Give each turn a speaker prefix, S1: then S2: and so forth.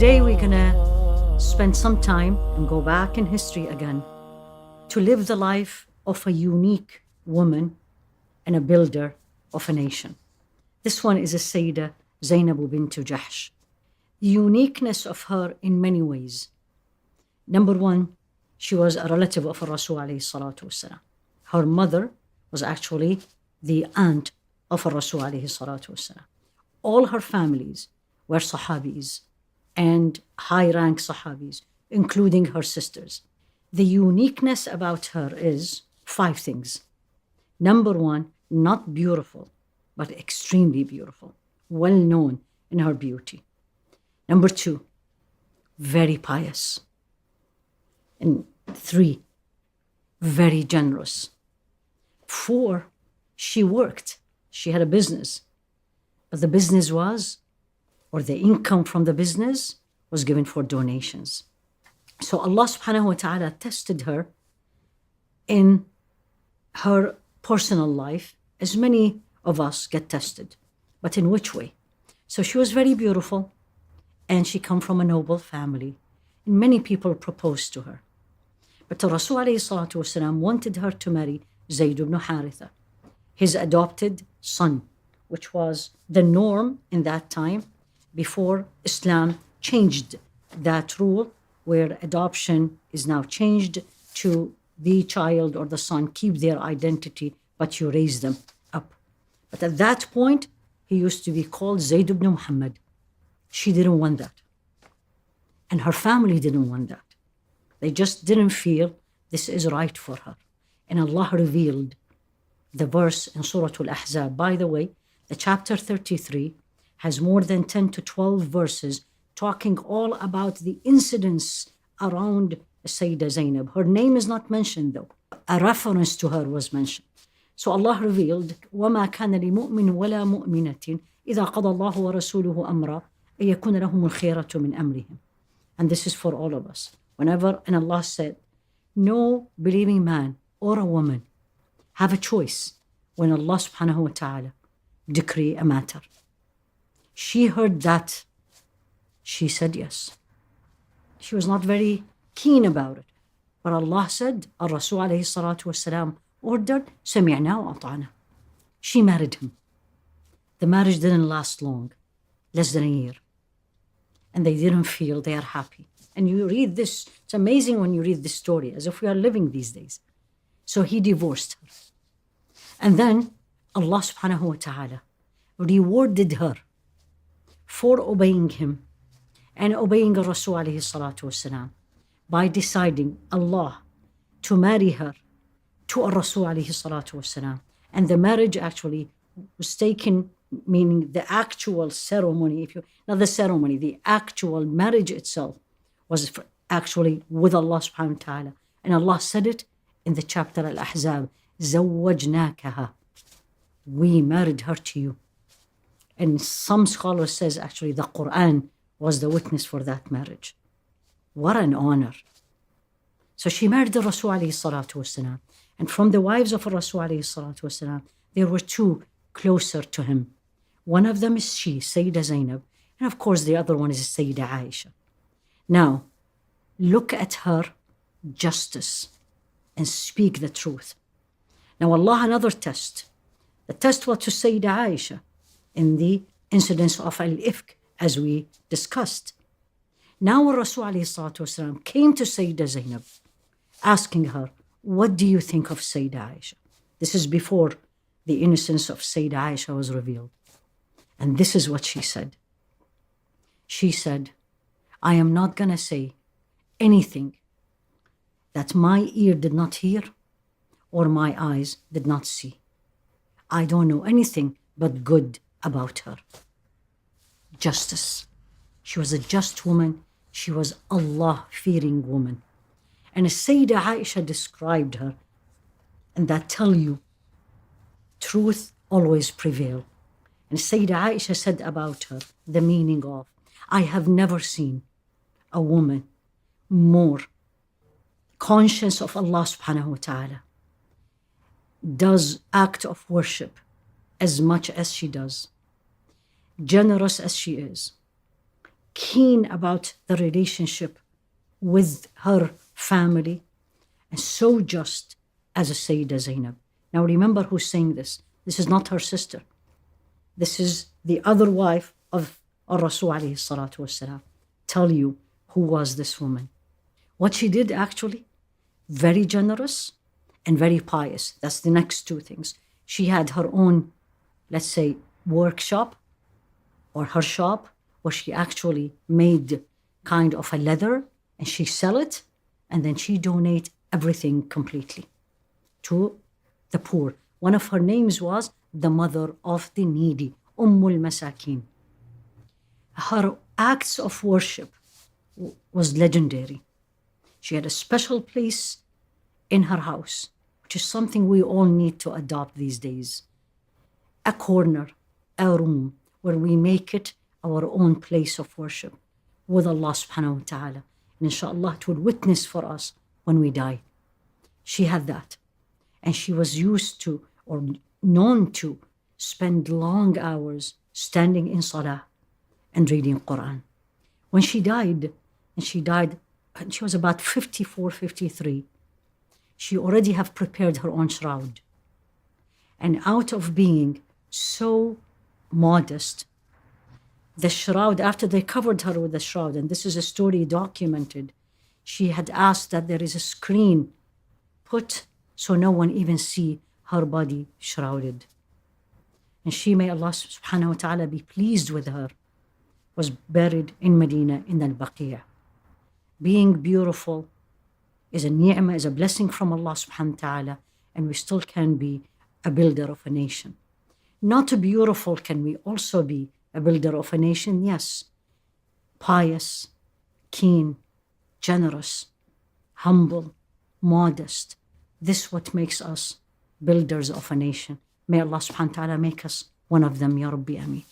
S1: today we're gonna spend some time and go back in history again to live the life of a unique woman and a builder of a nation. This one is a Sayyida Zeyneb bint Cahsh. The uniqueness of her in many ways. Number one, she was a relative of Rasul alayhi salatu wasalam. Her mother was actually the aunt of Rasul alayhi salatu wasalam. All her families were Sahabis and high-rank Sahabis, including her sisters. The uniqueness about her is 5 things. Number one, not beautiful, but extremely beautiful, well known in her beauty. Number 2, very pious. And 3, very generous. 4, she worked. She had a business. But the business was, or the income from the business was given for donations. So Allah subhanahu wa ta'ala tested her in her personal life, as many of us get tested. But in which way? So she was very beautiful, and she come from a noble family, and many people proposed to her. But Rasul alayhi salatu wasalam wanted her to marry Zeyd ibn El-Haris, his adopted son, which was the norm in that time before Islam changed that rule, where adoption is now changed to the child or the son keep their identity, but you raise them up. But at that point, he used to be called Zeyd ibn Muhammad. She didn't want that. And her family didn't want that. They just didn't feel this is right for her. And Allah revealed the verse in Surah Al-Ahzab. By the way, the chapter 33 has more than 10 to 12 verses talking all about the incidents around Sayyida Zeynep. Her name is not mentioned though. A reference to her was mentioned. So Allah revealed, وَمَا كَانَ لِمُؤْمِنٍ وَلَا مُؤْمِنَةٍ إِذَا قَضَى اللَّهُ وَرَسُولُهُ أَمْرًا أَن يَكُونَ لَهُمُ الْخِيَرَةُ مِنْ أَمْرِهِمْ. And this is for all of us. Whenever, and Allah said, no believing man or a woman have a choice when Allah subhanahu wa ta'ala decree a matter. She heard that. She said yes. She was not very keen about it. But Allah said, Ar-Rasul alayhi salatu wasalam ordered, سَمِعْنَا وَأَطَعْنَا. She married him. The marriage didn't last long, less than a year. And they didn't feel they are happy. And you read this, it's amazing when you read this story, as if we are living these days. So he divorced her. And then Allah subhanahu wa ta'ala rewarded her for obeying him and obeying Rasul alayhi salatu wasalam by deciding Allah to marry her to Rasul alayhi salatu wasalam. And the marriage actually was taken, meaning the actual ceremony, not the ceremony, the actual marriage itself was actually with Allah subhanahu wa ta'ala. And Allah said it in the chapter Al-Ahzab, زَوَّجْنَاكَهَا. We married her to you. And some scholars says actually the Quran was the witness for that marriage. What an honor. So she married the Rasul alayhi salatu wasalam. And from the wives of Rasul alayhi salatu wasalam, there were 2 closer to him. One of them is she, Sayyida Zeynep. And of course the other one is Sayyida Aisha. Now, look at her justice and speak the truth. Now Allah, another test. The test was to Sayyida Aisha in the incidents of Al-Ifk, as we discussed. Now Rasul alayhi salatu wasalam came to Sayyida Zeynep, asking her, what do you think of Sayyida Aisha? This is before the innocence of Sayyida Aisha was revealed. And this is what she said. She said, I am not going to say anything that my ear did not hear or my eyes did not see. I don't know anything but good about her. Justice. She was a just woman. She was Allah-fearing woman. And as Sayyida Aisha described her, and that tell you, truth always prevails. And Sayyida Aisha said about her, the meaning of, I have never seen a woman more conscious of Allah subhanahu wa ta'ala, does act of worship as much as she does, generous as she is, keen about the relationship with her family, and so just as a Sayyidah Zeynep. Now remember who's saying this. This is not her sister. This is the other wife of Rasul alayhi salatu wassalam. Tell you who was this woman. What she did actually, very generous and very pious. That's the next two things. She had her own, let's say, workshop or her shop where she actually made kind of a leather and she sell it, and then she donate everything completely to the poor. One of her names was the mother of the needy, Ummul Masakin. Her acts of worship was legendary. She had a special place in her house, which is something we all need to adopt these days. A corner, a room, where we make it our own place of worship with Allah subhanahu wa ta'ala. And inshallah, it will witness for us when we die. She had that. And she was used to, or known to, spend long hours standing in salah and reading Quran. When she died, and she was about 54, 53, she already have prepared her own shroud. And out of being so modest, the shroud, after they covered her with the shroud, and this is a story documented, she had asked that there is a screen put so no one even see her body shrouded. And she, may Allah subhanahu wa ta'ala be pleased with her, was buried in Medina in al-Baqiyah. Being beautiful is a ni'mah, is a blessing from Allah subhanahu wa ta'ala, and we still can be a builder of a nation. Not beautiful, can we also be a builder of a nation? Yes. Pious, keen, generous, humble, modest. This is what makes us builders of a nation. May Allah subhanahu wa ta'ala make us one of them, Ya Rabbi Ameen.